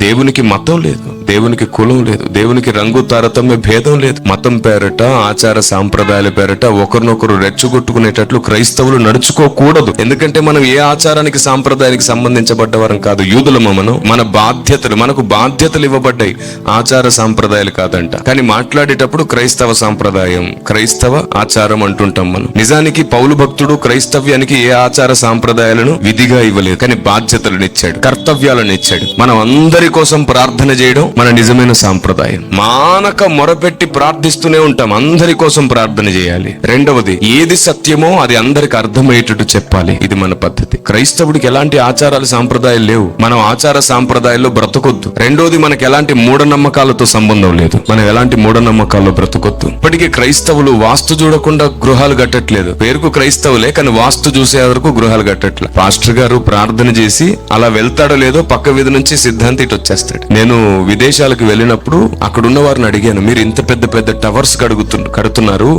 దేవునికి మతం లేదు, దేవునికి కులం లేదు, దేవునికి రంగు తారతమ్య భేదం లేదు. మతం పేరట, ఆచార సాంప్రదాయాల పేరట ఒకరినొకరు రెచ్చగొట్టుకునేటట్లు క్రైస్తవులు నడుచుకోకూడదు. ఎందుకంటే మనం ఏ ఆచారానికి సాంప్రదాయానికి సంబంధించబడ్డవారం కాదు. యూదులమ మనం. మన బాధ్యతలు, మనకు బాధ్యతలు ఇవ్వబడ్డాయి, ఆచార సాంప్రదాయాలు కాదంట. కానీ మాట్లాడేటప్పుడు క్రైస్తవ సాంప్రదాయం, క్రైస్తవ ఆచారం అంటుంటాం మనం. నిజానికి పౌలు భక్తుడు క్రైస్తవ్యానికి ఏ ఆచార సాంప్రదాయాలను విధిగా ఇవ్వలేదు, కానీ బాధ్యతలను ఇచ్చాడు, కర్తవ్యాలను ఇచ్చాడు. మనం అందరి కోసం ప్రార్థన చేయడం మన నిజమైన సాంప్రదాయం. మానక మొరపెట్టి ప్రార్థిస్తూనే ఉంటాం, అందరి కోసం ప్రార్థన చేయాలి. రెండవది, ఏది సత్యమో అది అందరికి అర్థమయ్యేటట్టు చెప్పాలి. ఇది మన పద్ధతి. క్రైస్తవుడికి ఎలాంటి ఆచారాలు సాంప్రదాయాలు లేవు, మనం ఆచార సాంప్రదాయాల్లో బ్రతకొద్దు. రెండోది, మనకి ఎలాంటి మూఢనమ్మకాలతో సంబంధం లేదు, మనం ఎలాంటి మూఢనమ్మకాల్లో బ్రతకొద్దు. ఇప్పటికీ క్రైస్తవులు వాస్తు చూడకుండా గృహాలు కట్టట్లేదు. పేరుకు క్రైస్తవులే, కానీ వాస్తు చూసే వరకు గృహాలు కట్టట్లే. పాస్టర్ గారు ప్రార్థన చేసి అలా వెళ్తాడో లేదో పక్క వీధి నుంచి సిద్ధాంతి ఇటు వచ్చేస్తాడు. నేను విదేశాలకు వెళ్ళినప్పుడు అక్కడ ఉన్న వారిని అడిగాను, మీరు ఇంత పెద్ద పెద్ద టవర్స్ కడుతున్నారు,